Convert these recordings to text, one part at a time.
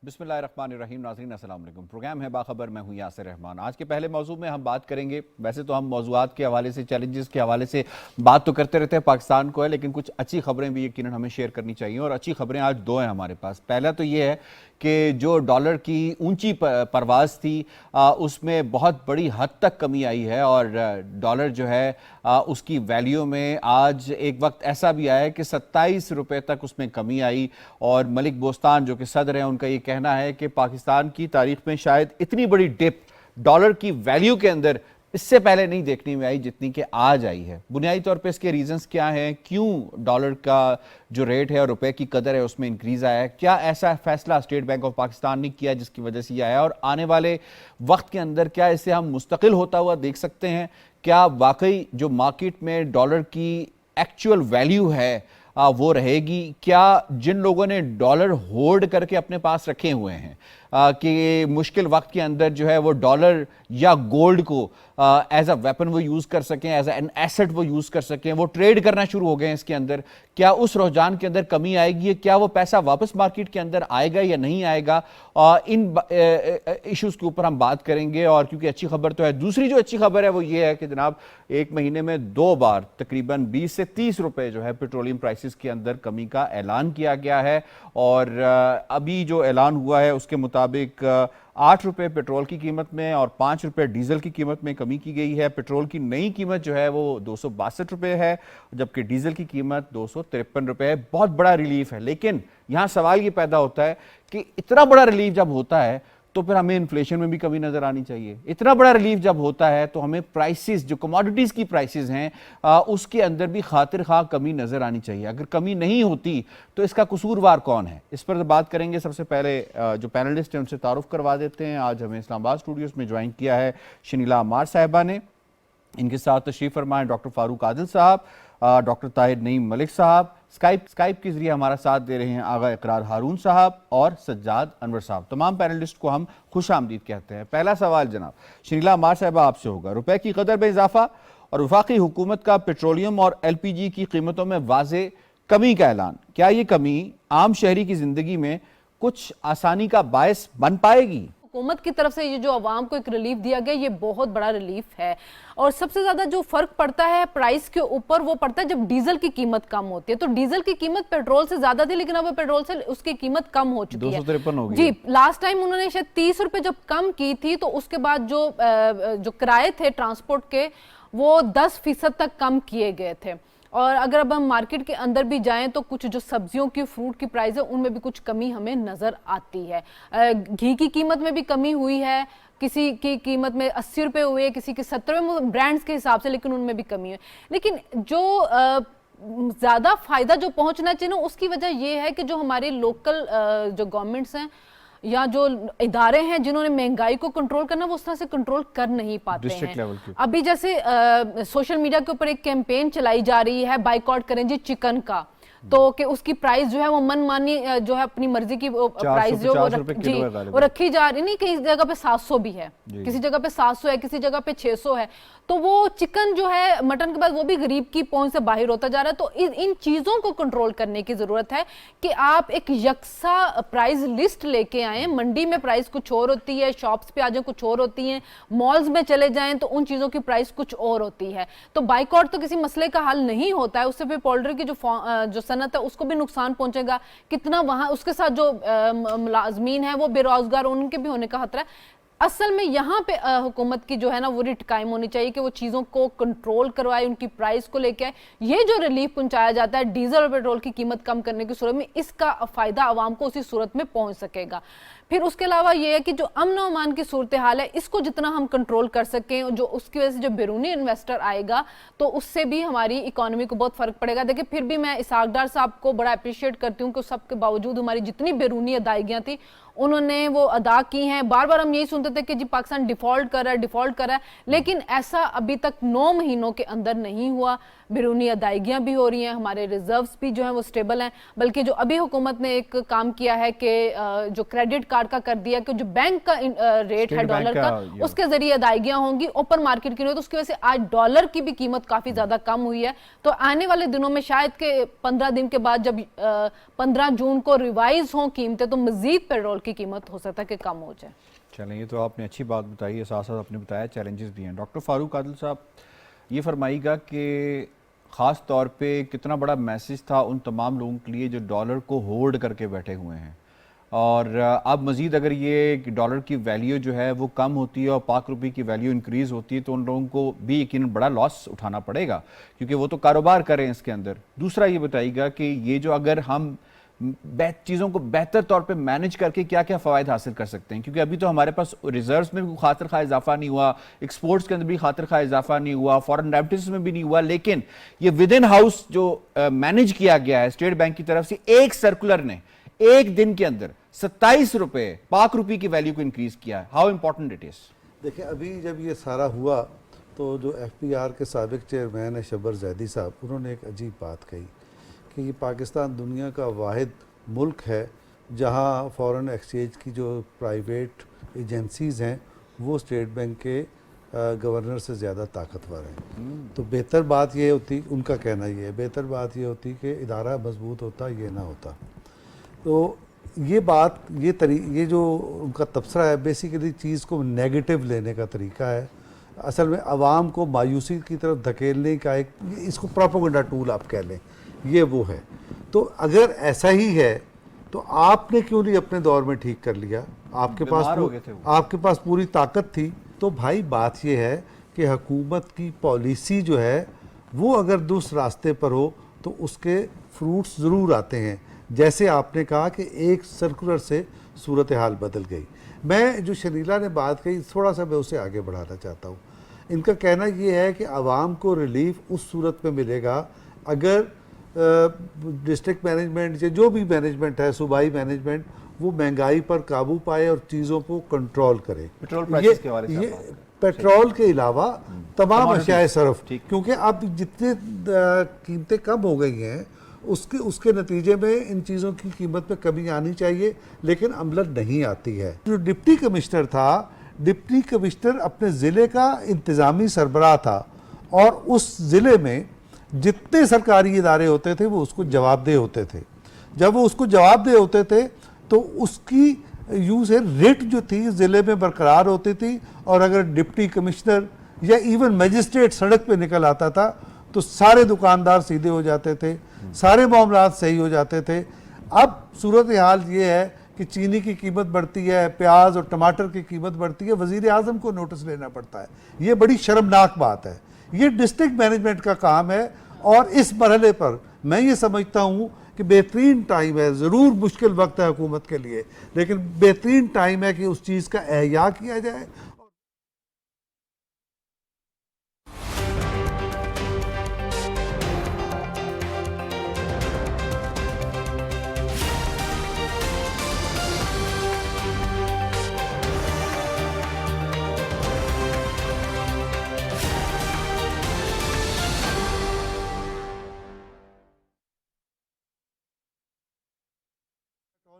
बिस्मिल्लाहिर्रहमानिर्रहीम। नाज़रीन अस्सलाम वालेकुम। प्रोग्राम है बाखबर, मैं हूँ यासिर रहमान। आज के पहले मौजू में हम बात करेंगे, वैसे तो हम मौजूआत के हवाले से, चैलेंजेस के हवाले से बात तो करते रहते हैं पाकिस्तान को है, लेकिन कुछ अच्छी खबरें भी यकीनन हमें शेयर करनी चाहिए। और अच्छी खबरें आज दो हैं हमारे पास। पहला तो ये है कि जो डॉलर की ऊंची परवाज़ थी उसमें बहुत बड़ी हद तक कमी आई है और डॉलर जो है उसकी वैल्यू में आज एक वक्त ऐसा भी आया है कि 27 रुपये तक उसमें कमी आई। और मलिक बोस्तान जो कि सदर हैं, उनका ये कहना है कि पाकिस्तान की तारीख में शायद इतनी बड़ी डिप डॉलर की वैल्यू के अंदर इससे पहले नहीं देखने में आई जितनी कि आज आई है। बुनियादी तौर पे इसके रीजंस क्या हैं, क्यों डॉलर का जो रेट है और रुपए की कदर है उसमें इंक्रीज आया है, क्या ऐसा फैसला स्टेट बैंक ऑफ पाकिस्तान ने किया जिसकी वजह से ये आया, और आने वाले वक्त के अंदर क्या इससे हम मुस्तकिल होता हुआ देख सकते हैं, क्या वाकई जो मार्केट में डॉलर की एक्चुअल वैल्यू है वो रहेगी, क्या जिन लोगों ने डॉलर होल्ड करके अपने पास रखे हुए हैं कि मुश्किल वक्त के अंदर जो है वो डॉलर या गोल्ड को एज अ वेपन वो यूज़ कर सकें, एज एन एसेट वो यूज़ कर सकें, वो ट्रेड करना शुरू हो गए हैं इसके अंदर, क्या उस रुझान के अंदर कमी आएगी, क्या वो पैसा वापस मार्केट के अंदर आएगा या नहीं आएगा, इन इश्यूज़ के ऊपर हम बात करेंगे। और क्योंकि अच्छी खबर तो है, दूसरी जो अच्छी खबर है वो ये है कि जनाब एक महीने में 2 बार तकरीबन 20 से 30 रुपए जो है पेट्रोलियम प्राइसेस के अंदर कमी का ऐलान किया गया है। और अभी जो ऐलान हुआ है उसके मुताबिक 8 रुपये पेट्रोल की कीमत में और 5 रुपये डीजल की कीमत में कमी की गई है। पेट्रोल की नई कीमत जो है वो 262 रुपये है, जबकि डीजल की कीमत 253 रुपये है। बहुत बड़ा रिलीफ है, लेकिन यहाँ सवाल ये पैदा होता है कि इतना बड़ा रिलीफ जब होता है तो फिर हमें इन्फ्लेशन में भी कमी नजर आनी चाहिए। इतना बड़ा रिलीफ जब होता है तो हमें प्राइसेस, जो कमोडिटीज की प्राइसेस हैं उसके अंदर भी खातिर खा कमी नजर आनी चाहिए। अगर कमी नहीं होती तो इसका कसूरवार कौन है, इस पर बात करेंगे। सबसे पहले जो पैनलिस्ट हैं उनसे तारुफ करवा देते हैं। आज हमें इस्लामाबाद स्टूडियोज में ज्वाइन किया है शनीला अमार साहिबा ने, इनके साथ तशरीफ फरमा है डॉक्टर फारूक आदिल साहब, डॉक्टर ताहिर नईम मलिक साहब, स्काइप के जरिए हमारा साथ दे रहे हैं आगा इकरार हारून साहब और सज्जाद अनवर साहब। तमाम पैनलिस्ट को हम खुश आमदीद कहते हैं। पहला सवाल जनाब शनीला अमार साहबा आपसे होगा। रुपए की कदर में इजाफा और वफाकी हुकूमत का पेट्रोलियम और LPG की कीमतों में वाज़े कमी का ऐलान, क्या ये कमी आम शहरी की जिंदगी में कुछ आसानी का बायस बन पाएगी? हुकूमत की तरफ से ये जो आवाम को एक रिलीफ दिया गया, ये बहुत बड़ा रिलीफ है। और सबसे ज्यादा जो फर्क पड़ता है प्राइस के ऊपर वो पड़ता है जब डीजल की कीमत कम होती है। तो डीजल की कीमत पेट्रोल से ज्यादा थी, लेकिन अब पेट्रोल से उसकी कीमत कम हो चुकी है। 253 हो गई जी, लास्ट टाइम उन्होंने शायद 30 रुपए जब कम की थी तो उसके बाद जो किराए थे ट्रांसपोर्ट के वो 10% तक कम किए गए थे। और अगर अब हम मार्केट के अंदर भी जाएं तो कुछ जो सब्जियों की, फ्रूट की प्राइस है उनमें भी कुछ कमी हमें नजर आती है। घी की कीमत में भी कमी हुई है, किसी की कीमत में 80 रुपये हुए, किसी की 70 में, ब्रांड्स के हिसाब से, लेकिन उनमें भी कमी है। लेकिन जो ज्यादा फायदा जो पहुंचना चाहिए ना, उसकी वजह यह है कि जो हमारे लोकल जो गवर्नमेंट्स हैं या जो इदारे हैं जिन्होंने महंगाई को कंट्रोल करना, वो उस तरह से कंट्रोल कर नहीं पाते हैं। अभी जैसे सोशल मीडिया के ऊपर एक कैंपेन चलाई जा रही है, बाइकआउट करें जी चिकन का, तो कि उसकी प्राइस जो है वो मनमानी जो है अपनी मर्जी की प्राइस जो वो रखी जा रही, नहीं कई जगह पे 700 भी है, किसी जगह पे 700 है, किसी जगह पे 600 है। तो वो चिकन जो है मटन के बाद वो भी गरीब की पहुंच से बाहर होता जा रहा है। तो इन चीजों को कंट्रोल करने की जरूरत है कि आप एक यकसा प्राइस लिस्ट लेके आए। मंडी में प्राइस कुछ और होती है, शॉप्स पे आ जाए कुछ और होती है, मॉल्स में चले जाएं तो उन चीजों की प्राइस कुछ और होती है। तो बाइकआउट तो किसी मसले का हल नहीं होता है, उससे फिर पोल्ट्री की जो सनत है उसको भी नुकसान पहुंचेगा। कितना वहां उसके साथ जो मुलाजमीन है वो बेरोजगार, उनके भी होने का खतरा है। असल में यहाँ पे हुकूमत की जो है ना वो रिट कायम होनी चाहिए कि वो चीज़ों को कंट्रोल करवाए, उनकी प्राइस को लेके आए। ये जो रिलीफ पहुंचाया जाता है डीजल और पेट्रोल की कीमत कम करने की सूरत में, इसका फायदा आवाम को उसी सूरत में पहुंच सकेगा। फिर उसके अलावा ये है कि जो अमन और अमान की सूरत हाल है इसको जितना हम कंट्रोल कर सकें, जो उसकी वजह से जो बैरूनी इन्वेस्टर आएगा तो उससे भी हमारी इकोनॉमी को बहुत फर्क पड़ेगा। देखिए फिर भी मैं इसाक डार साहब को बड़ा अप्रिशिएट करती हूँ कि सबके बावजूद हमारी जितनी बैरूनी अदायगियाँ थी उन्होंने वो अदा की हैं। बार बार हम यही सुनते थे कि जी पाकिस्तान डिफॉल्ट कर रहा है, लेकिन ऐसा अभी तक 9 महीनों के अंदर नहीं हुआ। बैरूनी अदायगियाँ भी हो रही हैं, हमारे रिजर्व्स भी जो हैं वो स्टेबल हैं। बल्कि जो अभी हुकूमत ने एक काम किया है कि जो क्रेडिट कार्ड का कर दिया कि जो बैंक का रेट है डॉलर का उसके जरिए अदायगियाँ होंगी, ओपन मार्केट की नहीं, तो उसकी वजह से आज डॉलर की भी कीमत काफ़ी ज़्यादा कम हुई है। तो आने वाले दिनों में शायद के 15 दिन के बाद जब 15 जून को रिवाइज हों कीमतें, तो मजीद पेट्रोल की कीमत हो सकता है कि कम हो जाए। चलें, ये तो आपने अच्छी बात बताई है, साथ साथ आपने बताया चैलेंजेस भी हैं। डॉक्टर फारूक आदिल साहब, ये फरमाइएगा कि ख़ास तौर पे कितना बड़ा मैसेज था उन तमाम लोगों के लिए जो डॉलर को होल्ड करके बैठे हुए हैं, और अब मज़ीद अगर ये डॉलर की वैल्यू जो है वो कम होती है और पाक रुपये की वैल्यू इंक्रीज़ होती है तो उन लोगों को भी यकीनन बड़ा लॉस उठाना पड़ेगा, क्योंकि वो तो कारोबार करें इसके अंदर। दूसरा ये बताइएगा कि ये जो अगर हम चीज़ों को बेहतर तौर पे मैनेज करके क्या क्या फ़वायद हासिल कर सकते हैं, क्योंकि अभी तो हमारे पास रिजर्व्स में भी खातिर खा इजाफा नहीं हुआ, एक्सपोर्ट्स के अंदर भी खातिर खा इजाफा नहीं हुआ, फॉरेन रेमिटेंस में भी नहीं हुआ, लेकिन ये विद इन हाउस जो मैनेज किया गया है स्टेट बैंक की तरफ से, एक सर्कुलर ने एक दिन के अंदर 27 रुपए पाक रुपये की वैल्यू को इंक्रीज किया है। How important it is? देखिए, अभी जब ये सारा हुआ तो जो FPR के साबिक चेयरमैन है शब्बर जैदी साहब, उन्होंने एक अजीब बात कही कि ये पाकिस्तान दुनिया का वाहिद मुल्क है जहां फॉरेन एक्सचेंज की जो प्राइवेट एजेंसीज़ हैं वो स्टेट बैंक के गवर्नर से ज़्यादा ताकतवर हैं। तो बेहतर बात ये होती, उनका कहना ये है, बेहतर बात ये होती कि इदारा मजबूत होता, ये ना होता। तो ये बात, ये जो उनका तबसरा है, बेसिकली चीज़ को नेगेटिव लेने का तरीका है। असल में आवाम को मायूसी की तरफ धकेलने का एक, इसको प्रोपेगेंडा टूल आप कह लें, ये वो है। तो अगर ऐसा ही है तो आपने क्यों नहीं अपने दौर में ठीक कर लिया? आपके पास पूरी ताकत थी। तो भाई बात ये है कि हुकूमत की पॉलिसी जो है वो अगर दुरुस्त रास्ते पर हो तो उसके फ्रूट्स ज़रूर आते हैं। जैसे आपने कहा कि एक सर्कुलर से सूरत हाल बदल गई। मैं जो शनीला ने बात कही, थोड़ा सा मैं उसे आगे बढ़ाना चाहता हूँ। इनका कहना ये है कि आवाम को रिलीफ उस सूरत में मिलेगा अगर डिस्ट्रिक्ट मैनेजमेंट या जो भी मैनेजमेंट है, सूबाई मैनेजमेंट, वो महंगाई पर काबू पाए और चीज़ों को कंट्रोल करे। ये पेट्रोल के अलावा तमाम अशियाए सरफ, क्योंकि अब जितने कीमतें कम हो गई हैं उसके नतीजे में इन चीज़ों की कीमत में कमी आनी चाहिए, लेकिन अमलन नहीं आती है। जो डिप्टी कमिश्नर था, डिप्टी कमिश्नर अपने ज़िले का इंतज़ामी सरबराह था और उस ज़िले में जितने सरकारी इदारे होते थे वो उसको जवाबदेह होते थे। जब वो उसको जवाबदेह होते थे तो उसकी यूज़ है रेट जो थी ज़िले में बरकरार होती थी, और अगर डिप्टी कमिश्नर या इवन मजिस्ट्रेट सड़क पे निकल आता था तो सारे दुकानदार सीधे हो जाते थे, सारे मामलात सही हो जाते थे। अब सूरत हाल ये है कि चीनी की कीमत बढ़ती है, प्याज और टमाटर की कीमत बढ़ती है, वज़ीर आज़म को नोटिस लेना पड़ता है। ये बड़ी शर्मनाक बात है। ये डिस्ट्रिक्ट मैनेजमेंट का काम है, और इस मरहले पर मैं ये समझता हूँ कि बेहतरीन टाइम है। ज़रूर मुश्किल वक्त है हुकूमत के लिए, लेकिन बेहतरीन टाइम है कि उस चीज़ का एहया किया जाए।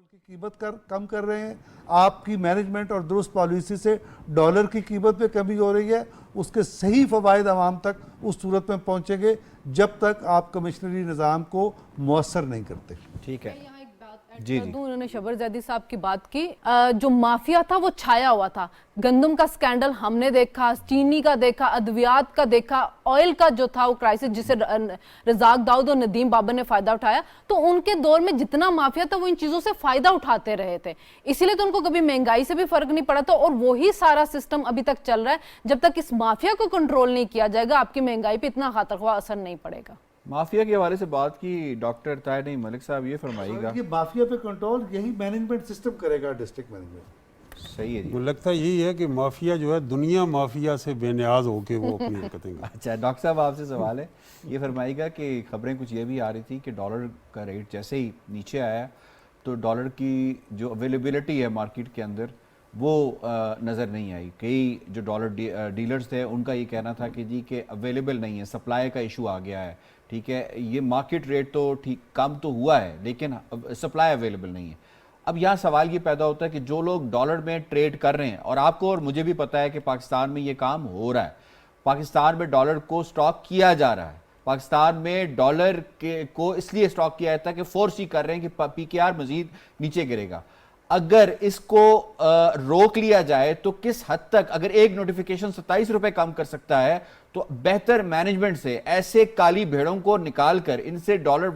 की कीमत कम कर रहे हैं, आपकी मैनेजमेंट और दुरुस्त पॉलिसी से डॉलर की कीमत में कमी हो रही है। उसके सही फ़वाइद आवाम तक उस सूरत में पहुंचेंगे जब तक आप कमिश्नरी निज़ाम को मुअस्सर नहीं करते। ठीक है जी, उन्होंने शब्बर जैदी साहब की बात की। जो माफिया था वो छाया हुआ था। गंदम का स्कैंडल हमने देखा, चीनी का देखा, अद्वियात का देखा, ऑयल का जो था वो क्राइसिस जिसे रजाक दाऊद और नदीम बाबर ने फायदा उठाया। तो उनके दौर में जितना माफिया था वो इन चीजों से फायदा उठाते रहे थे, इसीलिए तो उनको कभी महंगाई से भी फर्क नहीं पड़ा था। और वही सारा सिस्टम अभी तक चल रहा है। जब तक इस माफिया को कंट्रोल नहीं किया जाएगा आपकी महंगाई पे इतना खातरख्वाह असर नहीं पड़ेगा। माफिया के हवाले से बात की डॉक्टर ताहिर नईम मलिक साहब, ये फरमाइएगा। ये माफिया पे कंट्रोल यही मैनेजमेंट सिस्टम करेगा, डिस्ट्रिक्ट मैनेजमेंट। सही है जी। मुझे लगता है यही है कि माफिया जो है दुनिया माफिया से बेनियाज होके वो अपनी हरकतें अच्छा डॉक्टर साहब, आपसे सवाल है, ये फरमाइएगा कि खबरें कुछ ये भी आ रही थी कि डॉलर का रेट जैसे ही नीचे आया तो डॉलर की जो अवेलेबिलिटी है मार्केट के अंदर वो नज़र नहीं आई। कई जो डॉलर डीलर्स थे उनका ये कहना था कि जी के अवेलेबल नहीं है, सप्लाई का इशू आ गया है। ठीक है, ये मार्केट रेट तो ठीक कम तो हुआ है लेकिन सप्लाई अवेलेबल नहीं है। अब यहाँ सवाल ये पैदा होता है कि जो लोग डॉलर में ट्रेड कर रहे हैं, और आपको और मुझे भी पता है कि पाकिस्तान में ये काम हो रहा है, पाकिस्तान में डॉलर को स्टॉक किया जा रहा है, पाकिस्तान में डॉलर के को इसलिए स्टॉक किया जाता है कि फोर्स ही कर रहे हैं कि PKR मजीद नीचे गिरेगा। अगर इसको रोक लिया जाए तो किस हद तक, अगर एक नोटिफिकेशन 27 रुपए कम कर सकता है, तो बेहतर मैनेजमेंट से ऐसे काली भेड़ों को निकालकर इनसे डॉलर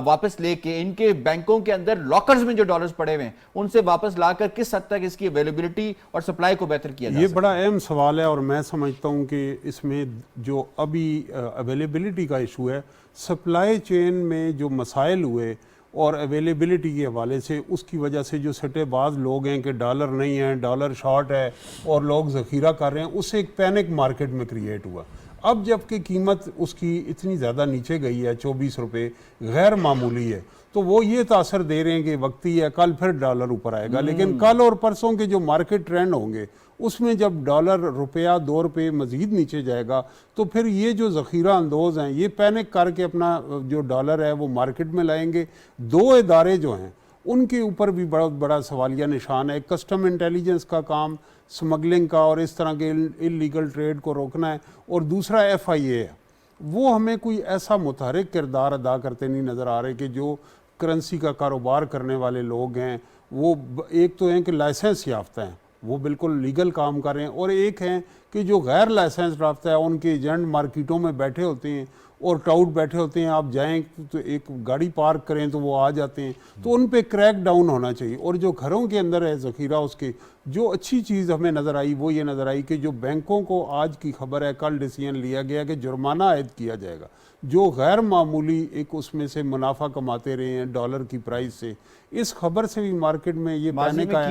वापस लेके इनके बैंकों के अंदर लॉकर्स में जो डॉलर्स पड़े हुए हैं उनसे वापस लाकर किस हद तक इसकी अवेलेबिलिटी और सप्लाई को बेहतर किया जा ये सकता बड़ा अहम सवाल है और मैं समझता हूँ कि इसमें जो अभी अवेलेबिलिटी का इशू है, सप्लाई चेन में जो मसाइल हुए और अवेलेबिलिटी के हवाले से, उसकी वजह से जो सट्टेबाज लोग हैं कि डॉलर नहीं है, डॉलर शॉर्ट है और लोग ज़ख़ीरा कर रहे हैं, उससे एक पैनिक मार्केट में क्रिएट हुआ। अब जबकि कीमत उसकी इतनी ज़्यादा नीचे गई है, 24 रुपये गैर मामूली है, तो वो ये तासर दे रहे हैं कि वक्ती है, कल फिर डॉलर ऊपर आएगा। लेकिन कल और परसों के जो मार्केट ट्रेंड होंगे उसमें जब डॉलर रुपया 2 रुपये मज़ीद नीचे जाएगा तो फिर ये जो ज़ख़ीरा अंदोज़ हैं ये पैनिक करके अपना जो डॉलर है वो मार्केट में लाएंगे। दो इदारे जो हैं उनके ऊपर भी बहुत बड़ा सवालिया निशान है। कस्टम इंटेलिजेंस का काम स्मगलिंग का और इस तरह के इलीगल ट्रेड को रोकना है, और दूसरा FIA है। वो हमें कोई ऐसा मुतहरिक किरदार अदा करते नहीं नज़र आ रहे कि जो करेंसी का कारोबार करने वाले लोग हैं वो एक तो हैं कि लाइसेंस याफ्ता हैं, वो बिल्कुल लीगल काम कर रहे हैं, और एक हैं कि जो गैर लाइसेंस याफ्ता है उनके एजेंट मार्केटों में बैठे होते हैं और टाउट बैठे होते हैं। आप जाएं तो एक गाड़ी पार्क करें तो वो आ जाते हैं, तो उन पे क्रैक डाउन होना चाहिए। और जो घरों के अंदर है ज़ख़ीरा, उसके जो अच्छी चीज़ हमें नज़र आई वो ये नज़र आई कि जो बैंकों को आज की खबर है, कल डिसीजन लिया गया कि जुर्माना आयद किया जाएगा जो गैर मामूली एक उसमें से मुनाफा कमाते रहे हैं डॉलर की प्राइस से। इस खबर से भी मार्केट में ये पैनिक आया,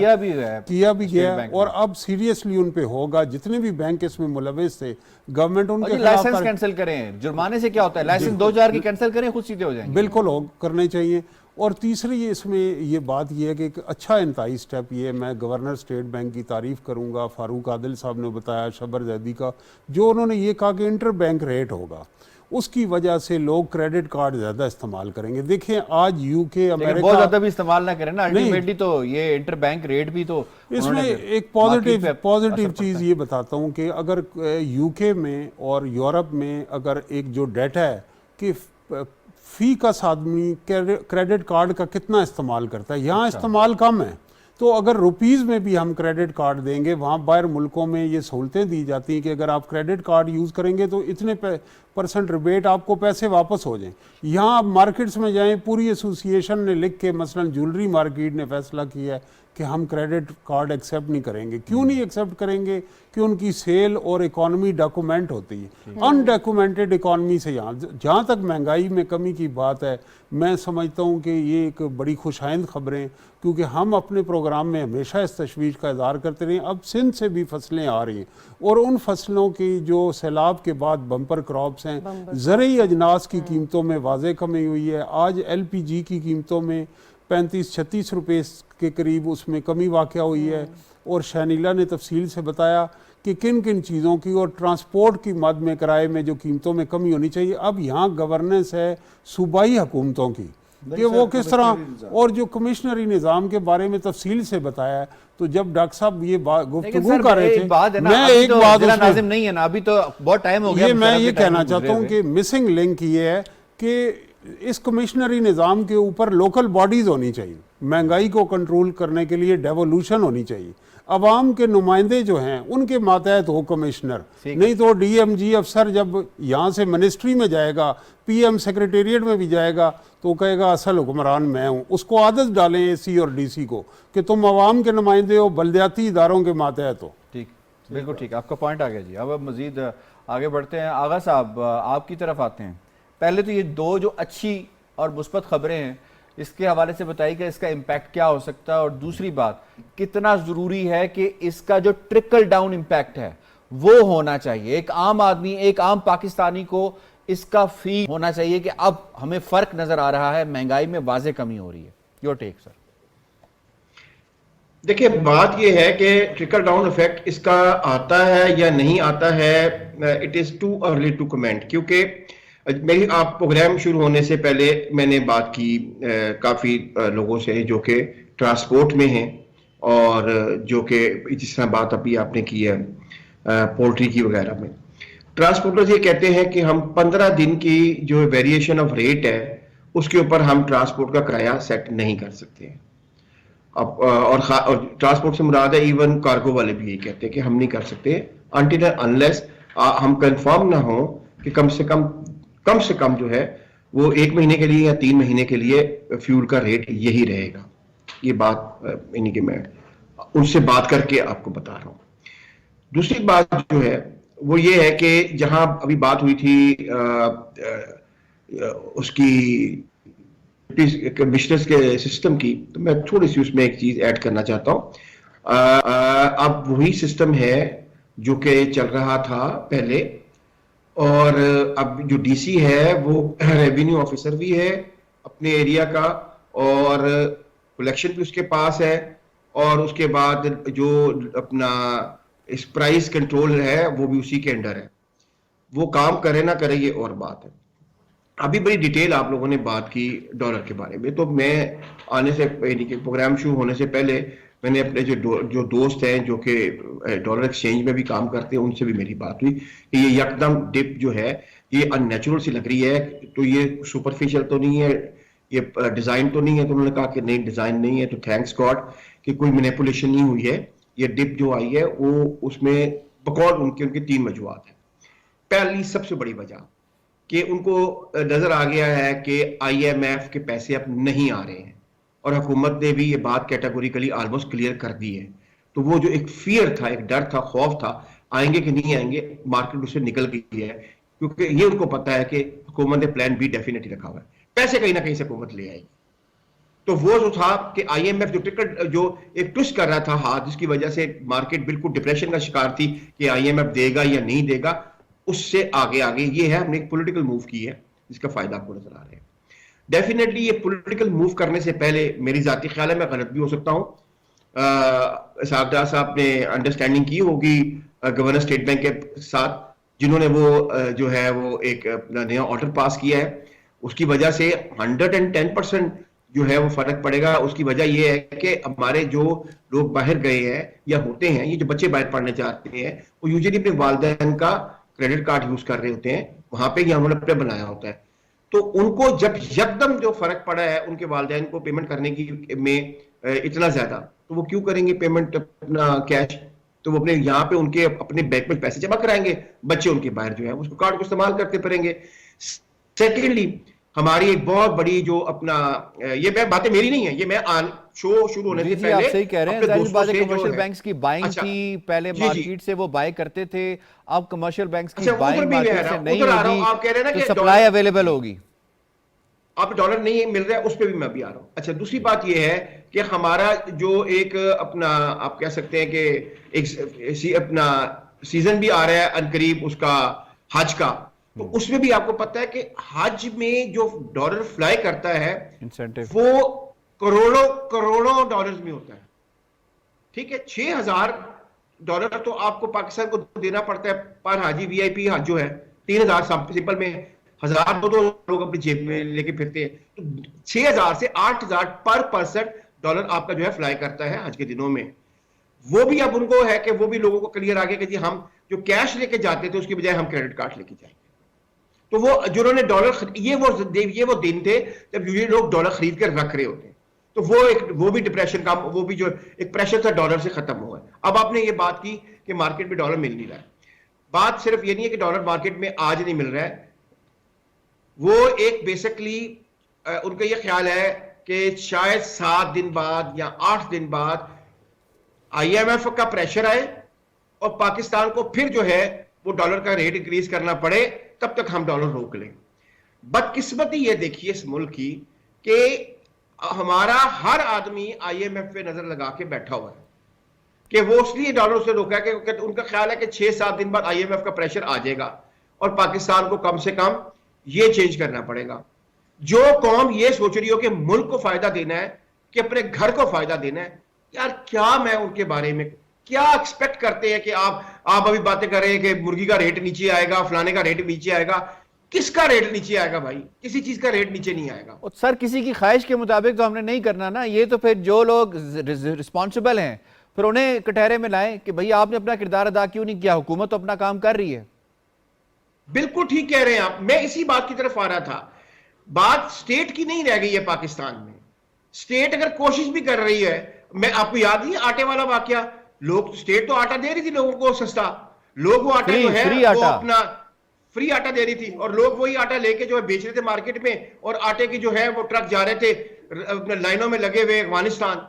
किया भी गया और अब सीरियसली उन पे होगा। जितने भी बैंक इसमें मुलविस थे, गवर्नमेंट उनके लाइसेंस कैंसिल करें। जुर्माने से क्या होता है, लाइसेंस 2000 की कैंसिल करें, खुद सीधे हो जाएंगे। बिल्कुल करने चाहिए। और तीसरी इसमें ये बात ये है कि एक अच्छा इंतहाई स्टेप ये, मैं गवर्नर स्टेट बैंक की तारीफ़ करूँगा, फारूक आदिल साहब ने बताया, शबर जैदी का, जो उन्होंने ये कहा कि इंटर बैंक रेट होगा, उसकी वजह से लोग क्रेडिट कार्ड ज़्यादा इस्तेमाल करेंगे। देखें आज यूके, अमेरिका बहुत ज़्यादा भी इस्तेमाल ना करें ना, अल्टीमेटली तो ये इंटर बैंक रेट भी तो इसमें एक पॉजिटिव चीज़ ये बताता हूँ कि अगर यूके में और यूरोप में अगर एक जो डाटा है कि फी का आदमी क्रेडिट कार्ड का कितना इस्तेमाल करता है, यहाँ इस्तेमाल कम है। तो अगर रुपीज़ में भी हम क्रेडिट कार्ड देंगे, वहाँ बाहर मुल्कों में ये सहूलतें दी जाती हैं कि अगर आप क्रेडिट कार्ड यूज़ करेंगे तो इतने % रिबेट, आपको पैसे वापस हो जाएं। यहाँ आप मार्केट्स में जाएं, पूरी एसोसिएशन ने लिख के, मसलन ज्वेलरी मार्केट ने फैसला किया है कि हम क्रेडिट कार्ड एक्सेप्ट नहीं करेंगे। क्यों नहीं एक्सेप्ट करेंगे? कि उनकी सेल और इकॉनमी डॉक्यूमेंट होती है, अनडॉक्यूमेंटेड इकॉनमी से जहाँ तक महंगाई में कमी की बात है, मैं समझता हूँ कि ये एक बड़ी खुशाइंद खबरें, क्योंकि हम अपने प्रोग्राम में हमेशा इस तशवीश का इज़हार करते रहे। अब सिंध से भी फसलें आ रही हैं और उन फसलों की जो सैलाब के बाद बम्पर क्रॉप्स हैं, ज़रूरी अजनास की कीमतों में वाज़ेह कमी हुई है। आज LPG की कीमतों में 35-36 रुपये के करीब उसमें कमी वाक़या हुई है। और शैनीला ने तफसील से बताया कि किन किन चीज़ों की और ट्रांसपोर्ट की मद में, किराए में जो कीमतों में कमी होनी चाहिए। अब यहाँ गवर्नेंस है सूबाई हुकूमतों की कि वो किस तरह, और जो कमिश्नरी निज़ाम के बारे में तफसील से बताया है। तो जब डॉक्टर साहब ये गुफ्तगू कर रहे थे, मैं एक बात नहीं है ना, अभी तो बहुत टाइम हो गया। ये मैं ये कहना चाहता हूँ कि मिसिंग लिंक ये है कि इस कमिश्नरी निज़ाम के ऊपर लोकल बॉडीज़ होनी चाहिए। महंगाई को कंट्रोल करने के लिए डेवोल्यूशन होनी चाहिए। अवाम के नुमाइंदे जो हैं उनके मातहत हो कमिश्नर, नहीं तो DMG अफसर जब यहाँ से मिनिस्ट्री में जाएगा, PM सेक्रेटेरिएट में भी जाएगा, तो कहेगा असल हुक्मरान मैं हूँ। उसको आदत डालें AC और DC को कि तुम अवाम के नुमाइंदे हो, बलदियाती इदारों के मातहत हो। ठीक, बिल्कुल ठीक, आपका पॉइंट आ गया जी। अब मज़ीद आगे बढ़ते हैं। आगा साहब आपकी तरफ आते हैं। पहले तो ये दो जो अच्छी और मुस्बत खबरें हैं, इसके हवाले से बताइए कि इसका इम्पैक्ट क्या हो सकता है, और दूसरी बात, कितना ज़रूरी है कि इसका जो ट्रिकल डाउन इम्पैक्ट है वो होना चाहिए। एक आम आदमी, एक आम पाकिस्तानी को इसका फील होना चाहिए कि अब हमें फ़र्क नज़र आ रहा है, महंगाई में वाज़ेह कमी हो रही है। Your take sir. देखिए, बात यह है कि ट्रिकल डाउन इफेक्ट इसका आता है या नहीं आता है, it is too early to comment. क्योंकि मेरी आप प्रोग्राम शुरू होने से पहले मैंने बात की काफ़ी लोगों से जो कि ट्रांसपोर्ट में हैं, और जो कि जिस तरह बात अभी आपने की है पोल्ट्री की वगैरह में, ट्रांसपोर्टर्स ये कहते हैं कि हम 15 दिन की जो वेरिएशन ऑफ रेट है उसके ऊपर हम ट्रांसपोर्ट का किराया सेट नहीं कर सकते। और ट्रांसपोर्ट से मुराद है, इवन कार्गो वाले भी यही कहते हैं कि हम नहीं कर सकते अनटिल अनलेस हम कंफर्म ना हो कि कम से कम जो है वो 1 महीने के लिए या 3 महीने के लिए फ्यूल का रेट यही रहेगा। ये बात यानी कि मैं उनसे बात करके आपको बता रहा हूं। दूसरी बात जो है वो ये है कि जहां अभी बात हुई थी उसकी बिजनेस के सिस्टम की, तो मैं थोड़ी सी उसमें एक चीज ऐड करना चाहता हूं। अब वही सिस्टम है जो कि चल रहा था पहले, और अब जो डीसी है वो रेवेन्यू ऑफिसर भी है अपने एरिया का, और कलेक्शन भी उसके पास है, और उसके बाद जो अपना इस प्राइस कंट्रोल है वो भी उसी के अंडर है। वो काम करे ना करे ये और बात है। अभी बड़ी डिटेल आप लोगों ने बात की डॉलर के बारे में, तो मैं आने से प्रोग्राम शुरू होने से पहले मैंने अपने जो दोस्त हैं जो कि डॉलर एक्सचेंज में भी काम करते हैं उनसे भी मेरी बात हुई कि ये यकदम डिप जो है ये अननेचुरल सी लग रही है, तो ये सुपरफिशियल तो नहीं है, ये डिजाइन तो नहीं है। तो उन्होंने कहा कि नहीं डिजाइन नहीं है, तो थैंक्स गॉड कि कोई मैनिपुलेशन नहीं हुई है। ये डिप जो आई है वो उसमें बकौल उनकी 3 वजूहत है। पहली सबसे बड़ी वजह कि उनको नजर आ गया है कि IMF के पैसे अब नहीं आ रहे हैं, और हुकूमत ने भी ये बात कैटेगोरिकली ऑलमोस्ट क्लियर कर दी है। तो वो जो एक फियर था, एक डर था, खौफ था आएंगे कि नहीं आएंगे, मार्केट उससे निकल गई है, क्योंकि ये उनको पता है कि हुकूमत ने प्लान बी डेफिनेटली रखा हुआ है, पैसे कहीं ना कहीं से हुकूमत ले आएगी। तो वो जो था कि IMF जो एक ट्विस्ट कर रहा था हाथ, जिसकी वजह से मार्केट बिल्कुल डिप्रेशन का शिकार थी कि IMF देगा या नहीं देगा, उससे आगे ये है हमने एक पॉलिटिकल मूव की है जिसका फायदा आपको नजर आ रहा है। डेफिनेटली ये पॉलिटिकल मूव करने से पहले मेरी जाती ख्याल है, मैं गलत भी हो सकता हूं, साहबदार साहब ने अंडरस्टैंडिंग की होगी गवर्नर स्टेट बैंक के साथ, जिन्होंने वो जो है वो एक नया ऑर्डर पास किया है। उसकी वजह से 110% जो है वो फर्क पड़ेगा। उसकी वजह ये है कि हमारे जो लोग बाहर गए हैं या होते हैं, ये जो बच्चे बाहर पढ़ने जाते हैं, वो यूजुअली अपने वालिदैन का क्रेडिट कार्ड यूज कर रहे होते हैं, वहां पे ही उन्होंने अपने बनाया होता है। तो उनको जब यकदम जो फर्क पड़ा है उनके वालिदैन को पेमेंट करने की में इतना ज्यादा, तो वो क्यों करेंगे पेमेंट अपना कैश? तो वो अपने यहाँ पे उनके अपने बैंक में पैसे जमा कराएंगे, बच्चे उनके बाहर जो है उसको कार्ड को इस्तेमाल करते फिरेंगे। सेकेंडली हमारी एक बहुत बड़ी जो अपना, ये बातें मेरी नहीं है, ये मैं शो शुरू होने से पहले आप सही कह रहे हैं, जाहिर बात है कमर्शियल बैंक्स की बाइंग अच्छा, की पहले मार्केट से वो बाय करते थे, अब कमर्शियल बैंक्स की अच्छा, बाइंग उधर भी मार्केट मैं से आ नहीं रहा हूं, होगी, आप कह रहे हैं ना तो कि सप्लाई अवेलेबल होगी। आप डॉलर नहीं मिल रहा है, उस पर भी मैं भी आ रहा हूं। अच्छा, दूसरी बात यह है कि हमारा जो एक अपना आप कह सकते हैं कि एक अपना सीजन भी आ रहा है अनकरीब उसका हज का, तो उसमें भी आपको पता है कि हज में जो डॉलर फ्लाई करता है इंसेंटिव वो करोड़ों डॉलर्स में होता है। ठीक है, $6,000 तो आपको पाकिस्तान को देना पड़ता है पर हाजी VIP हज जो है, 3,000 सिंपल में 1,000 तो लोग अपनी जेब में लेके फिरते हैं, तो 6,000 से 8,000 पर पर्सन डॉलर आपका जो है फ्लाई करता है हज के दिनों में। वो भी अब उनको है कि वो भी लोगों को क्लियर आ गया कि जी हम जो कैश लेके जाते थे उसकी बजाय हम क्रेडिट कार्ड लेके जाएंगे। तो वो जिन्होंने डॉलर, ये वो दिन थे जब यूजुअली लोग डॉलर खरीद कर रख रहे होते हैं, तो वो भी डिप्रेशन का, वो भी जो एक प्रेशर था डॉलर से खत्म हुआ है। अब आपने ये बात की कि मार्केट में डॉलर मिल नहीं रहा है, बात सिर्फ ये नहीं है कि डॉलर मार्केट में आज नहीं मिल रहा है, वो एक बेसिकली उनका ये ख्याल है कि शायद 7 दिन बाद या 8 दिन बाद IMF का प्रेशर आए और पाकिस्तान को फिर जो है वो डॉलर का रेट इंक्रीज करना पड़े, तब तक हम डॉलर रोक लें। बदकिस्मती ये देखिए इस मुल्क की कि हमारा हर आदमी IMF पे नजर लगा के बैठा हुआ है कि वो इसलिए डॉलर से रोका है कि उनका ख्याल है कि 6-7 दिन बाद IMF का प्रेशर आ जाएगा और पाकिस्तान को कम से कम ये चेंज करना पड़ेगा। जो कौम ये सोच रही हो कि मुल्क को फायदा देना है, कि अपने घर को फायदा देना है, यार क्या मैं उनके बारे में क्या एक्सपेक्ट करते हैं कि आप अभी बातें कर रहे हैं कि मुर्गी का रेट नीचे आएगा, फलाने का रेट नीचे आएगा। किसका रेट नीचे आएगा भाई? किसी चीज का रेट नीचे नहीं आएगा। और सर किसी की ख्वाहिश के मुताबिक तो हमने नहीं करना ना, ये तो फिर जो लोग रिस्पॉन्सिबल हैं फिर उन्हें कटहरे में लाएं कि भाई आपने अपना किरदार अदा क्यों नहीं किया, हुकूमत तो अपना काम कर रही है। बिल्कुल ठीक कह रहे हैं आप, मैं इसी बात की तरफ आ रहा था। बात स्टेट की नहीं रह गई है पाकिस्तान में। स्टेट अगर कोशिश भी कर रही है मैं आपको याद नहीं है आटे वाला वाकया, लोग स्टेट तो आटा दे रही थी लोगों को सस्ता, लोग वो आटा जो है फ्री वो आटा। अपना फ्री आटा दे रही थी और लोग वही आटा लेके जो है बेच रहे थे मार्केट में, और आटे की जो है वो ट्रक जा रहे थे लाइनों में लगे हुए अफगानिस्तान।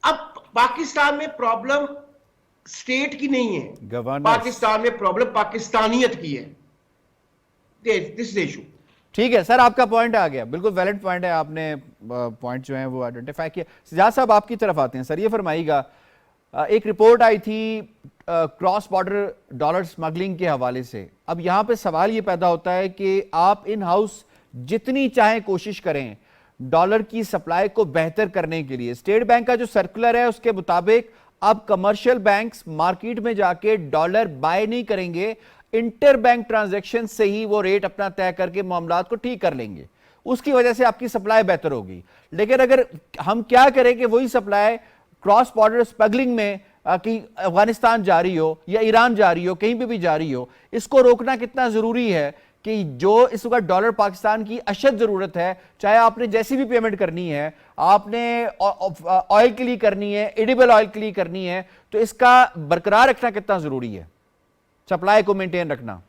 अब पाकिस्तान में प्रॉब्लम स्टेट की नहीं है, गवर्नेंस। पाकिस्तान में प्रॉब्लम पाकिस्तानियत की है। This issue. ठीक है सर, आपका पॉइंट आ गया, बिल्कुल वैलिड पॉइंट है, आपने पॉइंट जो है वो आइडेंटिफाई किया। सिजाद साहब आपकी तरफ आते हैं। सर ये फरमाइएगा, एक रिपोर्ट आई थी क्रॉस बॉर्डर डॉलर स्मगलिंग के हवाले से। अब यहां पे सवाल ये पैदा होता है कि आप इन हाउस जितनी चाहें कोशिश करें डॉलर की सप्लाई को बेहतर करने के लिए, स्टेट बैंक का जो सर्कुलर है उसके मुताबिक अब कमर्शियल बैंक्स मार्केट में जाके डॉलर बाय नहीं करेंगे, इंटर बैंक ट्रांजैक्शन से ही वो रेट अपना तय करके मामलात को ठीक कर लेंगे, उसकी वजह से आपकी सप्लाई बेहतर होगी। लेकिन अगर हम क्या करें कि वही सप्लाई क्रॉस बॉर्डर स्मगलिंग में कि अफगानिस्तान जा रही हो या ईरान जा रही हो, कहीं पे भी जा रही हो, इसको रोकना कितना जरूरी है कि जो इस वक्त डॉलर पाकिस्तान की अशद जरूरत है, चाहे आपने जैसी भी पेमेंट करनी है, आपने ऑयल के लिए करनी है, एडिबल ऑयल के लिए करनी है, तो इसका बरकरार रखना कितना जरूरी है, सप्लाई को मेंटेन रखना।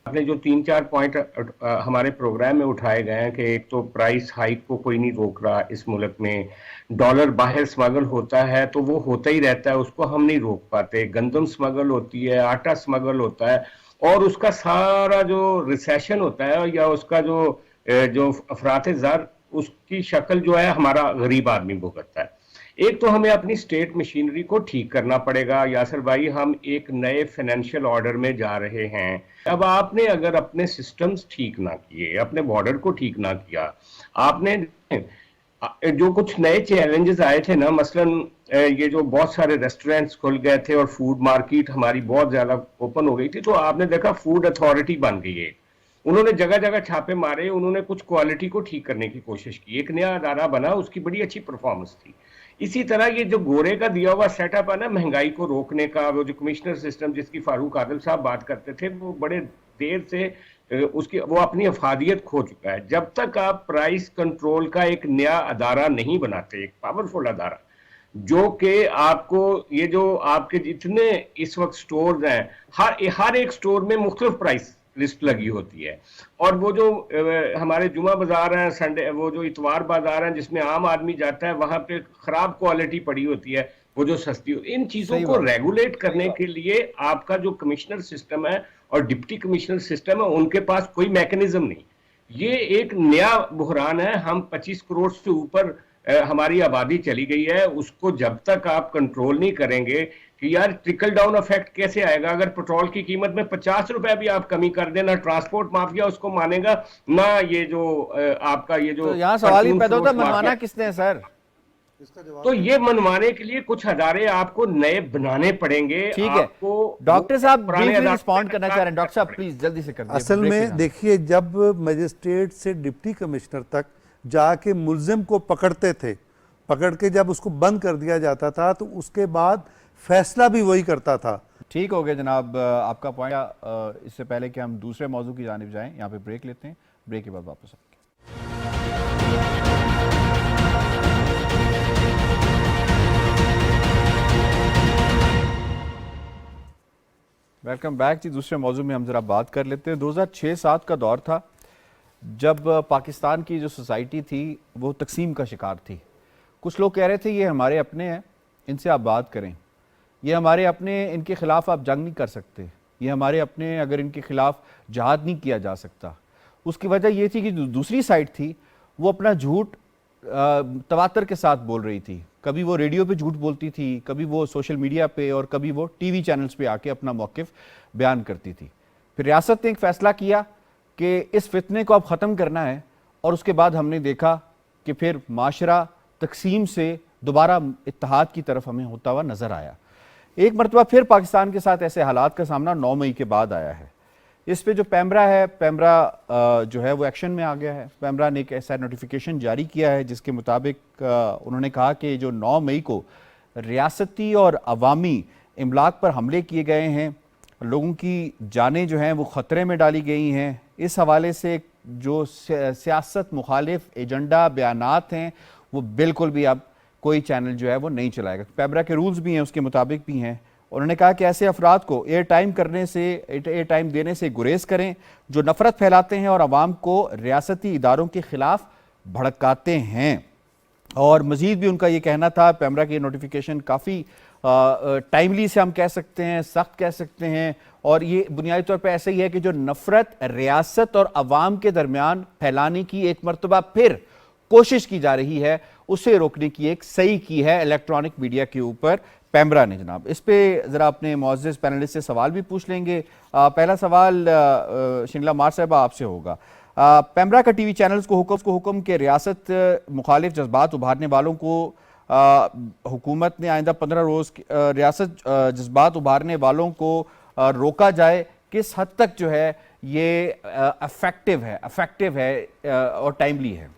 आपने जो 3-4 पॉइंट हमारे प्रोग्राम में उठाए गए हैं कि एक तो प्राइस हाइक को कोई नहीं रोक रहा इस मुल्क में, डॉलर बाहर स्मगल होता है तो वो होता ही रहता है, उसको हम नहीं रोक पाते, गंदम स्मगल होती है, आटा स्मगल होता है, और उसका सारा जो रिसेशन होता है या उसका जो अफराते ज़र, उसकी शक्ल जो है हमारा गरीब आदमी भुगतता है। एक तो हमें अपनी स्टेट मशीनरी को ठीक करना पड़ेगा। यासर भाई, हम एक नए फाइनेंशियल ऑर्डर में जा रहे हैं। अब आपने अगर अपने सिस्टम्स ठीक ना किए, अपने बॉर्डर को ठीक ना किया, आपने जो कुछ नए चैलेंजेस आए थे ना, मसलन ये जो बहुत सारे रेस्टोरेंट्स खुल गए थे और फूड मार्केट हमारी बहुत ज्यादा ओपन हो गई थी, तो आपने देखा फूड अथॉरिटी बन गई है, उन्होंने जगह जगह छापे मारे, उन्होंने कुछ क्वालिटी को ठीक करने की कोशिश की, एक नया अदारा बना, उसकी बड़ी अच्छी परफॉर्मेंस थी। इसी तरह ये जो गोरे का दिया हुआ सेटअप है ना महंगाई को रोकने का, वो जो कमिश्नर सिस्टम जिसकी फारूक आदिल साहब बात करते थे, वो बड़े देर से उसकी वो अपनी अफादियत खो चुका है। जब तक आप प्राइस कंट्रोल का एक नया अदारा नहीं बनाते, एक पावरफुल अदारा, जो कि आपको ये जो आपके जितने इस वक्त स्टोर हैं, हर एक स्टोर में मुख्तलिफ प्राइस लिस्ट लगी होती है, और वो जो हमारे जुमा बाजार हैं, संडे वो जो इतवार बाजार हैं जिसमें आम आदमी जाता है, वहां पे खराब क्वालिटी पड़ी होती है, वो जो सस्ती होती है। इन चीजों को रेगुलेट करने के लिए आपका जो कमिश्नर सिस्टम है और डिप्टी कमिश्नर सिस्टम है, उनके पास कोई मैकेनिज्म नहीं। ये एक नया बुहरान है। हम 25 करोड़ से ऊपर हमारी आबादी चली गई है, उसको जब तक आप कंट्रोल नहीं करेंगे कि यार ट्रिकल डाउन इफेक्ट कैसे आएगा। अगर पेट्रोल की कीमत में 50 रुपए भी आप कमी कर देना, ट्रांसपोर्ट माफिया उसको मानेगा ना, ये जो आपका ये जो तो यहाँ सवाल ही पैदा होता है, मनवाना किसने है सर? तो ये मनवाने के लिए कुछ हजारे आपको नए बनाने पड़ेंगे। ठीक है, डॉक्टर साहब ब्रीफली रिस्पॉन्ड करना चाह रहे हैं। डॉक्टर साहब प्लीज जल्दी से कर दीजिए। असल में देखिए, जब मजिस्ट्रेट से डिप्टी कमिश्नर तक जाके मुल्जिम को पकड़ते थे, पकड़ के जब उसको बंद कर दिया जाता था, तो उसके बाद फैसला भी वही करता था। ठीक हो गया जनाब आपका पॉइंट। इससे पहले कि हम दूसरे मौजू की जानिब जाएं, यहाँ पे ब्रेक लेते हैं, ब्रेक के बाद वापस आएंगे। वेलकम बैक जी। दूसरे मौजू में हम जरा बात कर लेते हैं। 2006-07 का दौर था जब पाकिस्तान की जो सोसाइटी थी वो तकसीम का शिकार थी। कुछ लोग कह रहे थे ये हमारे अपने हैं, इनसे आप बात करें, ये हमारे अपने, इनके खिलाफ आप जंग नहीं कर सकते, ये हमारे अपने, अगर इनके खिलाफ जहाद नहीं किया जा सकता। उसकी वजह ये थी कि जो दूसरी साइड थी वो अपना झूठ तवातर के साथ बोल रही थी। कभी वो रेडियो पे झूठ बोलती थी, कभी वो सोशल मीडिया पे, और कभी वो टीवी चैनल्स पे आके अपना मौक़िफ़ बयान करती थी। फिर रियासत ने एक फ़ैसला किया कि इस फितने को अब ख़त्म करना है, और उसके बाद हमने देखा कि फिर माशरा तकसीम से दोबारा इत्तेहाद की तरफ हमें होता हुआ नज़र आया। एक मरतबा फिर पाकिस्तान के साथ ऐसे हालात का सामना 9 मई के बाद आया है। इस पे जो पैमरा है, पैमरा जो है वो एक्शन में आ गया है। पैमरा ने एक ऐसा नोटिफिकेशन जारी किया है जिसके मुताबिक उन्होंने कहा कि जो 9 मई को रियासती और अवामी इमलाक पर हमले किए गए हैं, लोगों की जानें जो हैं वो ख़तरे में डाली गई हैं। इस हवाले से जो सियासत मुखालिफ एजेंडा बयानात हैं वो बिल्कुल भी अब कोई चैनल जो है वो नहीं चलाएगा। पैमरा के रूल्स भी हैं, उसके मुताबिक भी हैं। उन्होंने कहा कि ऐसे अफराद को एयर टाइम देने से गुरेज करें जो नफरत फैलाते हैं और आवाम को रियासती इदारों के खिलाफ भड़काते हैं। और मजीद भी उनका ये कहना था, पैमरा की नोटिफिकेशन काफ़ी टाइमली से हम कह सकते हैं, सख्त कह सकते हैं, और ये बुनियादी तौर पे ऐसे ही है कि जो नफरत रियासत और अवाम के दरमियान फैलाने की एक मरतबा फिर कोशिश की जा रही है, उसे रोकने की एक सही की है इलेक्ट्रॉनिक मीडिया के ऊपर पैमरा ने। जनाब, इस पे ज़रा अपने मुअज़्ज़िज़ पैनलिस्ट से सवाल भी पूछ लेंगे। पहला सवाल शिंगला मार साहब आपसे होगा। पैमरा का टीवी चैनल्स को हुक्म के रियासत मुखालिफ जज्बात उभारने वालों को हुकूमत ने आइंदा 15 रोज़ रियासत जज्बात उभारने वालों को रोका जाए, किस हद तक जो है ये अफेक्टिव है और टाइमली है?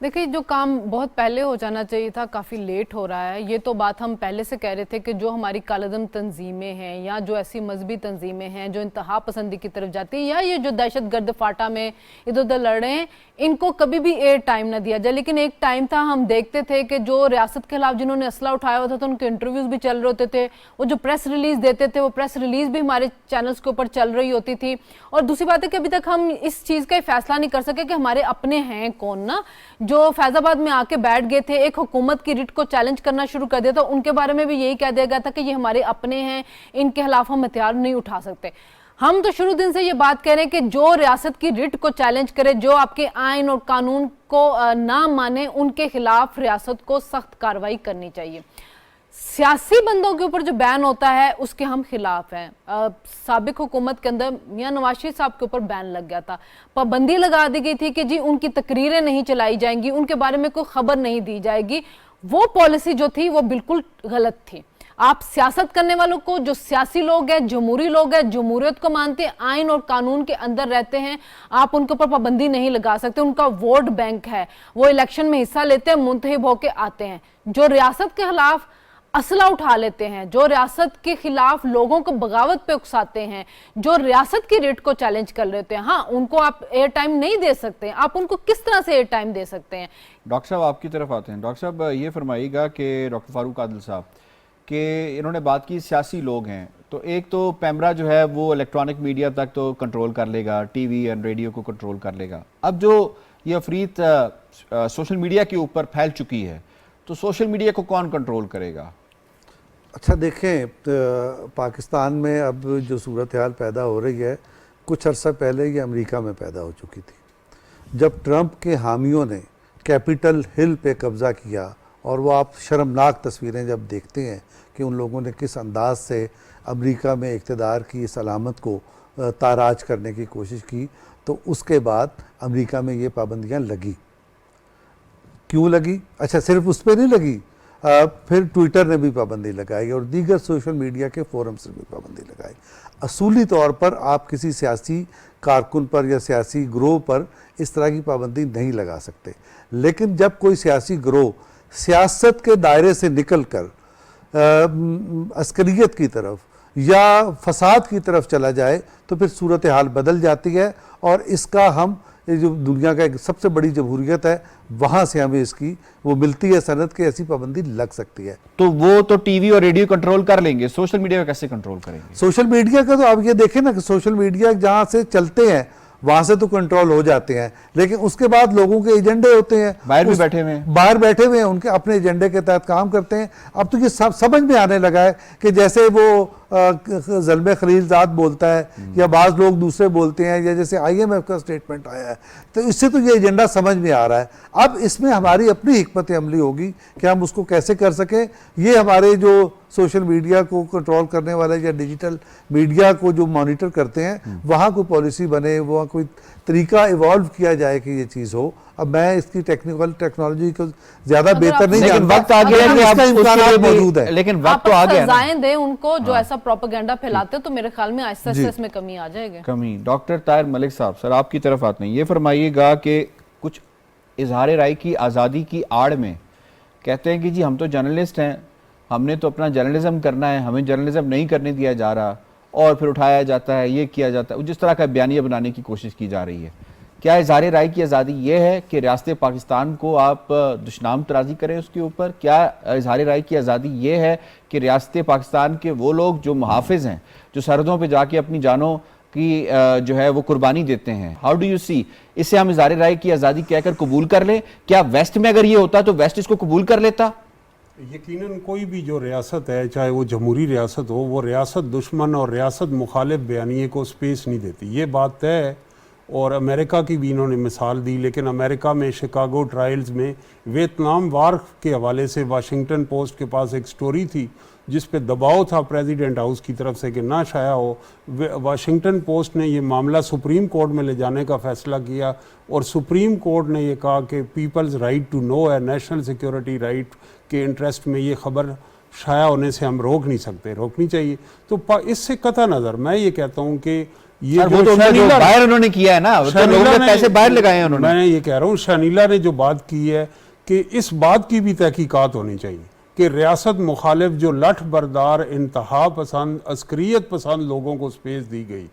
देखिए, जो काम बहुत पहले हो जाना चाहिए था काफ़ी लेट हो रहा है। ये तो बात हम पहले से कह रहे थे कि जो हमारी कालदम तंजीमें हैं या जो ऐसी मजहबी तंजीमें हैं जो इंतहा पसंदी की तरफ जाती हैं या ये जो दहशत गर्द फाटा में इधर उधर लड़ रहे हैं, इनको कभी भी एयर टाइम ना दिया जाए। लेकिन एक टाइम था, हम देखते थे कि जो रियासत के खिलाफ जिन्होंने असला उठाया होता था उनके इंटरव्यूज़ भी चल रहे होते थे, वो जो प्रेस रिलीज़ देते थे वो प्रेस रिलीज़ भी हमारे चैनल्स के ऊपर चल रही होती थी। और दूसरी बात है कि अभी तक हम इस चीज़ का फैसला नहीं कर सके कि हमारे अपने हैं कौन ना, जो फैजाबाद में आके बैठ गए थे, एक हुकूमत की रिट को चैलेंज करना शुरू कर दिया था, उनके बारे में भी यही कह दिया गया था कि ये हमारे अपने हैं, इनके खिलाफ हम हथियार नहीं उठा सकते। हम तो शुरू दिन से ये बात कह रहे हैं कि जो रियासत की रिट को चैलेंज करे, जो आपके आइन और कानून को ना माने, उनके खिलाफ रियासत को सख्त कार्रवाई करनी चाहिए। सियासी बंदों के ऊपर जो बैन होता है उसके हम खिलाफ हैं। साबिक हुकूमत के अंदर मियां नवाज शरीफ साहब के ऊपर बैन लग गया था, पाबंदी लगा दी गई थी कि जी उनकी तकरीरें नहीं चलाई जाएंगी, उनके बारे में कोई खबर नहीं दी जाएगी। वो पॉलिसी जो थी वो बिल्कुल गलत थी। आप सियासत करने वालों को, जो सियासी लोग हैं, जमहूरी लोग हैं, जमहूरियत को मानते हैं, आइन और कानून के अंदर रहते हैं, आप उनके ऊपर पाबंदी नहीं लगा सकते। उनका वोट बैंक है, वो इलेक्शन में हिस्सा लेते हैं, मुंतखब होकर आते हैं। जो रियासत के खिलाफ असला उठा लेते हैं, जो रियासत के खिलाफ लोगों को बगावत पे उकसाते हैं, जो रियासत की रेट को चैलेंज कर लेते हैं, हाँ, उनको आप एयर टाइम नहीं दे सकते। आप उनको किस तरह से एयर टाइम दे सकते हैं? डॉक्टर साहब आपकी तरफ आते हैं। डॉक्टर साहब ये फरमाइएगा कि डॉक्टर फारूक आदिल साहब कि इन्होंने बात की सियासी लोग हैं, तो एक तो पैमरा जो है वो इलेक्ट्रॉनिक मीडिया तक तो कंट्रोल कर लेगा, टीवी एंड रेडियो को कंट्रोल कर लेगा। अब जो ये अफरीत सोशल मीडिया के ऊपर फैल चुकी है, तो सोशल मीडिया को कौन कंट्रोल करेगा? अच्छा देखें, पाकिस्तान में अब जो सूरत हाल पैदा हो रही है, कुछ अर्सा पहले ये अमेरिका में पैदा हो चुकी थी। जब ट्रंप के हामियों ने कैपिटल हिल पे कब्ज़ा किया, और वो आप शर्मनाक तस्वीरें जब देखते हैं कि उन लोगों ने किस अंदाज से अमेरिका में इक़्तिदार की सलामत को ताराज करने की कोशिश की, तो उसके बाद अमेरिका में ये पाबंदियाँ लगी। क्यों लगी? अच्छा, सिर्फ उस पर नहीं लगी, फिर ट्विटर ने भी पाबंदी लगाई और दीगर सोशल मीडिया के फोरम से भी पाबंदी लगाई। असूली तौर पर आप किसी सियासी कारकुन पर या सियासी ग्रोह पर इस तरह की पाबंदी नहीं लगा सकते। लेकिन जब कोई सियासी ग्रोह सियासत के दायरे से निकल कर अस्करियत की तरफ या फसाद की तरफ चला जाए, तो फिर सूरत हाल बदल जाती है। और इसका हम जो दुनिया का एक सबसे बड़ी जमहूरियत है, वहाँ से हमें इसकी वो मिलती है सनद की, ऐसी पाबंदी लग सकती है। तो वो तो टीवी और रेडियो कंट्रोल कर लेंगे, सोशल मीडिया कैसे कंट्रोल करेंगे? सोशल मीडिया का तो आप ये देखें ना कि सोशल मीडिया जहाँ से चलते हैं वहाँ से तो कंट्रोल हो जाते हैं, लेकिन उसके बाद लोगों के एजेंडे होते हैं, बाहर भी बैठे हुए हैं, बाहर बैठे हुए हैं, उनके अपने एजेंडे के तहत काम करते हैं। अब तो ये समझ में आने लगा है कि जैसे वो ज़ल्मे खलीलजाद बोलता है या बाज़ लोग दूसरे बोलते हैं, या जैसे IMF का स्टेटमेंट आया है, तो इससे तो ये एजेंडा समझ में आ रहा है। अब इसमें हमारी अपनी हिकमत अमली होगी कि हम उसको कैसे कर सकें। ये हमारे जो सोशल मीडिया को कंट्रोल करने वाले या डिजिटल मीडिया को जो मॉनिटर करते हैं, वहाँ कोई पॉलिसी बने, वहाँ कोई तरीका इवॉल्व किया जाए कि ये चीज़ हो। अब मैं इसकी टेक्नोलॉजी को ज़्यादा बेहतर नहीं जानता, लेकिन वक्त आ गया कि आप इम्कान मौजूद है, लेकिन वक्त तो आ गया ना। सजाएं दें उनको जो ऐसा प्रोपेगेंडा फैलाते, तो मेरे ख्याल में आहिस्ता आहिस्ता इसमें कमी आ जाएगी। कमी। डॉक्टर ताहिर मलिक साहब, सर आपकी तरफ आते हैं, ये फरमाइएगा कि कुछ इजहार राय की आज़ादी की आड़ में कहते हैं कि जी हम तो जर्नलिस्ट हैं, हमने तो अपना जर्नलिज्म करना है, हमें जर्नलिज्म नहीं करने दिया जा रहा, और फिर उठाया जाता है, ये किया जाता है, जिस तरह का बयानिया बनाने की कोशिश की जा रही है। क्या इज़हार राय की आज़ादी ये है कि रियासत पाकिस्तान को आप दुश्मन तराजी करें उसके ऊपर? क्या इज़हार राय की आज़ादी ये है कि रियासत पाकिस्तान के वो लोग जो मुहाफिज हैं, जो सरहदों पे जाके अपनी जानों की जो है वो कुर्बानी देते हैं, हाउ डू यू सी, इसे हम इज़हार राय की आज़ादी कहकर कबूल कर लें? क्या वेस्ट में अगर ये होता तो वेस्ट इसको कबूल कर लेता? यकीनन कोई भी जो रियासत है, चाहे वो जमहूरी रियासत हो, वो रियासत दुश्मन और रियासत मुखालिफ बयानिए को स्पेस नहीं देती, ये बात तय है। और अमेरिका की भी इन्होंने मिसाल दी, लेकिन अमेरिका में शिकागो ट्रायल्स में वियतनाम वार के हवाले से वाशिंगटन पोस्ट के पास एक स्टोरी थी जिस पे दबाव था प्रेसिडेंट हाउस की तरफ से कि ना शाया हो। वाशिंगटन पोस्ट ने ये मामला सुप्रीम कोर्ट में ले जाने का फैसला किया और सुप्रीम कोर्ट ने ये कहा कि पीपल्स राइट टू नो है, नेशनल सिक्योरिटी राइट के इंटरेस्ट में ये खबर शाया होने से हम रोक नहीं सकते, रोकनी चाहिए। तो इससे कतई नज़र मैं ये कहता हूँ कि ये वो तो बाहर उन्होंने किया है ना, तो लोगों के पैसे बाहर लगाए हैं उन्होंने। मैं ये कह रहा हूँ शनीला ने जो बात की है कि इस बात की भी तहकीकात होनी चाहिए कि रियासत मुखालिफ जो लठ बरदार इंतहा पसंद अस्करियत पसंद लोगों को स्पेस दी गई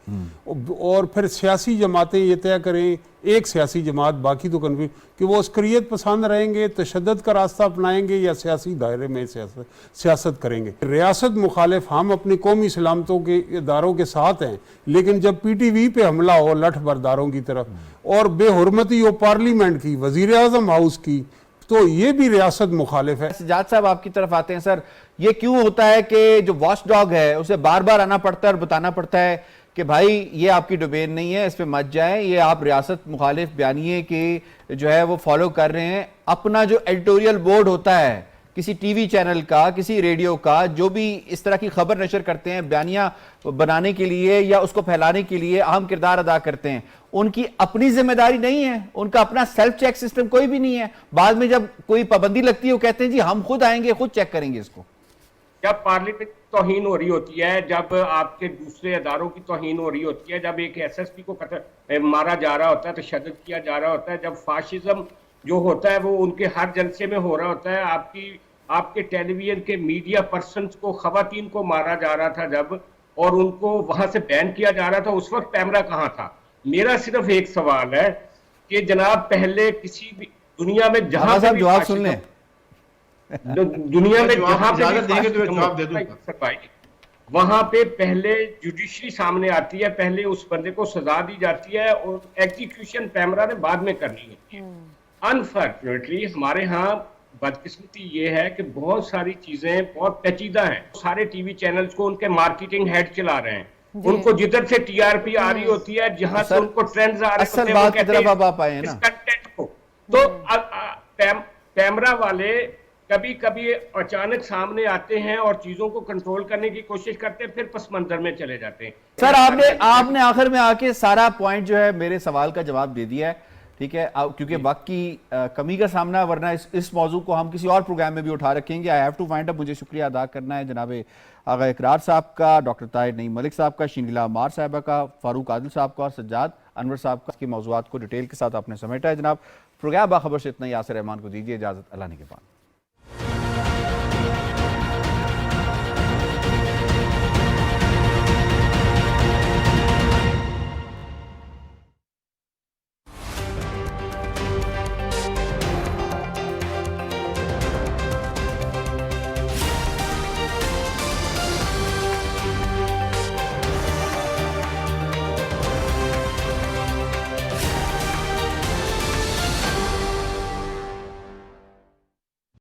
और फिर सियासी जमातें ये तय करें, एक सियासी जमात बाकी तो कन्फ्यूज कि वो अस्करियत पसंद रहेंगे, तशद्दुद का रास्ता अपनाएंगे या सियासी दायरे में सियासत करेंगे। रियासत मुखालिफ हम अपनी कौमी सलामतों के इदारों के साथ हैं, लेकिन जब PTV पे हमला हो लठ बरदारों की तरफ और बेहुरमती हो पार्लियामेंट की, वजीर आजम हाउस की, तो ये भी रियासत मुखालिफ है। सज्जाद साहब आपकी तरफ आते हैं। सर, ये क्यों होता है कि जो वॉच डॉग है उसे बार बार आना पड़ता है और बताना पड़ता है कि भाई ये आपकी डोमेन नहीं है, इस पे मत जाएं, ये आप रियासत मुखालिफ बयानिए के जो है वो फॉलो कर रहे हैं। अपना जो एडिटोरियल बोर्ड होता है किसी टीवी चैनल का, किसी रेडियो का, जो भी इस तरह की खबर नशर करते हैं बयानिया बनाने के लिए या उसको फैलाने के लिए अहम किरदार अदा करते हैं, उनकी अपनी जिम्मेदारी नहीं है, उनका अपना सेल्फ चेक सिस्टम कोई भी नहीं है। बाद में जब कोई पाबंदी लगती है वो कहते हैं जी हम खुद आएंगे, खुद चेक करेंगे इसको। जब पार्लियामेंट तौहीन हो रही होती है, जब आपके दूसरे अदारों की तौहीन हो रही होती है, जब एक SSP को मारा जा रहा होता है, तशद्दुद किया जा रहा होता है, जब फाशिज्म जो होता है वो उनके हर जलसे में हो रहा होता है, आपके टेलीविजन के मीडिया पर्सन्स को, खवातीन को मारा जा रहा था जब, और उनको वहां से बैन किया जा रहा था, उस वक्त कैमरा कहाँ था? मेरा सिर्फ एक सवाल है कि जनाब पहले किसी भी दुनिया में जहां पे जवाब सुन लें, दुनिया में जहां पे वहां पे पहले जुडिशरी सामने आती है, पहले उस बंदे को सजा दी जाती है और एग्जीक्यूशन कैमरा ने बाद में करनी होती है। अनफॉर्चुनेटली हमारे यहाँ बदकिस्मती ये है कि बहुत सारी चीजें बहुत पेचीदा हैं। सारे टीवी चैनल्स को उनके मार्केटिंग हेड चला रहे हैं, उनको जिधर से TRP आ रही होती है, जहां से उनको ट्रेंड्स आ रहे होते हैं, वो कहते हैं इस कंटेंट को। तो कैमरा वाले कभी कभी अचानक सामने आते हैं और चीजों को कंट्रोल करने की कोशिश करते हैं, फिर पस मंजर में चले जाते हैं। सर आपने आखिर में आके सारा पॉइंट जो है मेरे सवाल का जवाब दे दिया है, ठीक है, क्योंकि वक्त की कमी का सामना, वरना इस मौजू को हम किसी और प्रोग्राम में भी उठा रखेंगे। I have to find up. मुझे शुक्रिया अदा करना है जनाब आगा इकरार साहब का, डॉक्टर ताहिर नईम मलिक साहब का, शीनिला अम्मार साहबा का, फारूक आदिल साहब का और सज्जाद अनवर साहब का। इसकी मौजूआत को डिटेल के साथ आपने समेटा है जनाब। प्रोग्राम बाखबर से इतना ही। यासिर रहमान को दीजिए इजाजत। अल्लाह ने के बाद।